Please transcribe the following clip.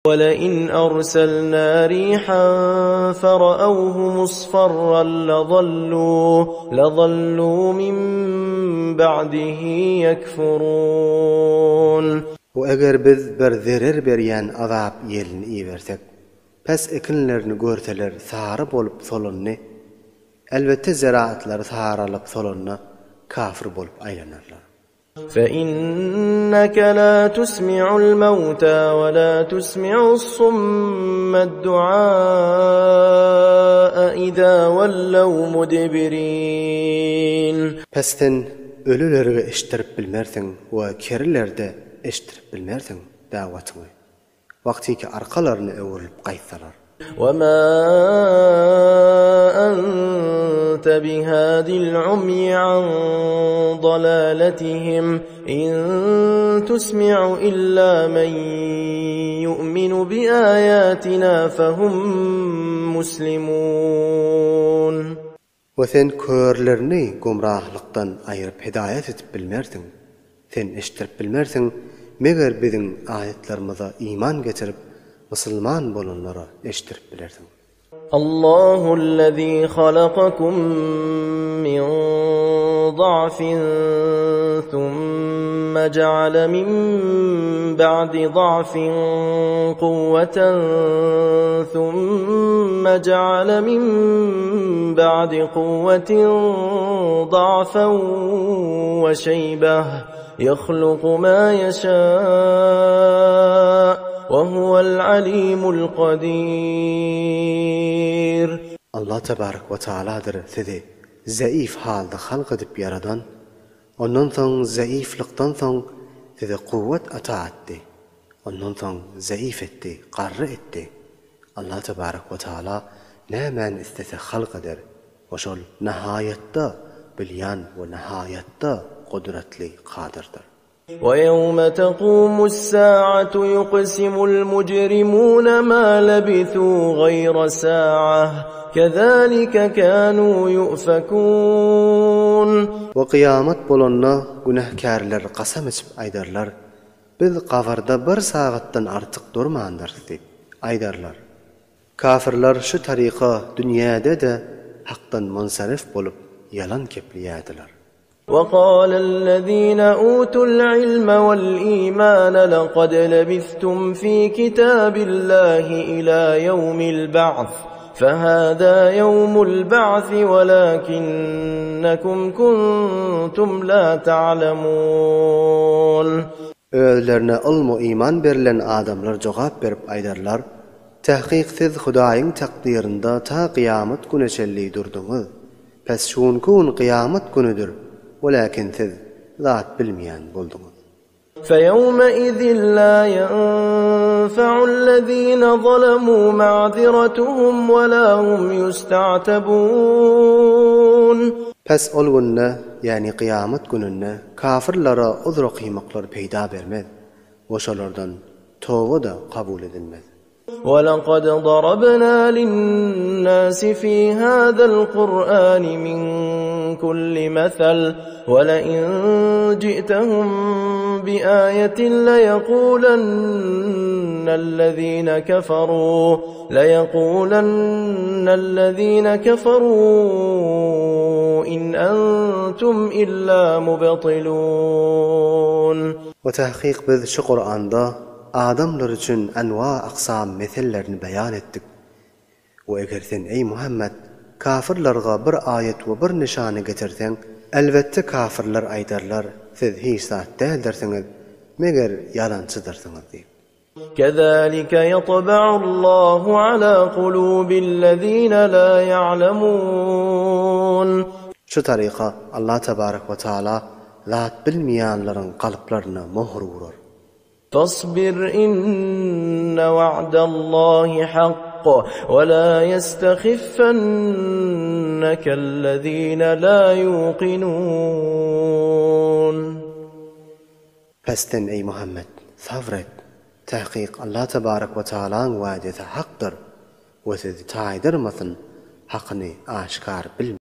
ولئن أرسلنا ريحا فرأوه مصفرا لظلوا من بعده يكفرون. وأجر biz bir zerer berýän azap ýelini iýersek, pes ekinlerini görseler sary bolup solunny, elbette ziraatlar saralyp solunna kafir bolup aýlanarlar. فإنك لا تسمع الموتى ولا تسمع الصم الدعاء إذا ولوا مدبرين. Pestin ölülerge eştirip bilmersin ve kerilerde eştirip bilmersin dawatyny. Wagtyki arkalarını öwürüp gaýtsalar. وما أنت بهادي العمي عن ضلالتهم إن تسمع إلا من يؤمن بآياتنا فهم مسلمون. Sen körlerini gumrahlıktan ayırıp hidayet edip bilmersin. Sen eştirip bilmersin, meger bizim ayetlerimize iman getirip Müslüman bolunlara eştirip bilersin. Allahu'llezî halakakum min ضعفin thumma ja'ale min ba'di ضعفin kuvveten thumma ja'ale min ba'di kuvvetin ضعفan ve şeybeh yakhluqu ma yeşâ وهو العليم القدير. Allah tebarek ve Teala'dır sizi zayıf halda halk edip yaradan, ondan soň zayıflıktan soň size kuvvet ata etdi, ondan soň zayıf etdi, qarry etdi. Allah tebarek ve Teala nämen istese halk eder, oşol nihayetde bilýän we nihayetde kudretli qadirdir. وَيَوْمَ تَقُومُ السَّاعَةُ يُقْسِمُ الْمُجْرِمُونَ مَا لَبِثُوا غَيْرَ سَاعَةٍ كَذَلِكَ كَانُوا يُؤْفَكُونَ. وَقِيَامَت bolanda günahkärler qasam içip aýdarlar, biz gabarda bir sagatdan artyk durmandyr diýip aýdarlar. Kafirler şu tariqa dünýäde de hakdan munsarif bolup yalan kepliyadiler. وقال الذين أوتوا العلم والإيمان لقد لبثتم في كتاب الله إلى يوم البعث فهذا يوم البعث ولكنكم كنتم لا تعلمون. Özlerine ilm we iman berilen adamlar jogap berip aýdarlar, tahqiq siz Hudaýyň takdirinde ta kıyamet güneşelli durduňyz. Pes şunkun kıyamet günüdür. ولكن siz zat bilmeýän bolduňyz. فَيَوْمَئِذٍ لَا يَنفَعُ الَّذِينَ ظَلَمُوا مَعْذِرَتُهُمْ وَلَا هُمْ يُسْتَعْتَبُونَ. Pes ol günde, yani kıyamet gününde kafirlara uzra kıymaklar peýda bermez. Oşalardan tövbe da kabul edilmez. وَلَقَدْ ضَرَبْنَا لِلنَّاسِ فِي هَذَا الْقُرْآنِ مِنْ كُلِّ مَثَلٍ وَلَئِنْ جِئْتَهُمْ بِآيَةٍ لَيَقُولَنَّ الَّذِينَ كَفَرُوا إِنْ أَنْتُمْ إِلَّا مُبْطِلُونَ. وتحقيق biz şu Kur'an'da adamlar için enva aqsam mesellerini beyan ettik. O eger sen ey Muhammed kafirlarga bir ayet ve bir nişanı getirsen, elbette kafirler aýdarlar, siz hiç zat däldirsiňiz, meger yalançydyrsınız diýip. كَذَلِكَ يَطْبَعُ اللّٰهُ عَلَى قُلُوبِ الَّذ۪ينَ لَا يَعْلَمُونَ. Şu tariqa Allah tebarek ve Teala zat bilmeýänleriň kalplarına mohr vurur. فاصبر إن وعد الله حق ولا يستخفنك الذين لا يوقنون. Pesten ey Muhammed sabret. Tahqiq Allah tebarek ve Teala'nın vaadeti haktır. Ve sizi taýdyrmasyn, hakyny aşkar bilmeýän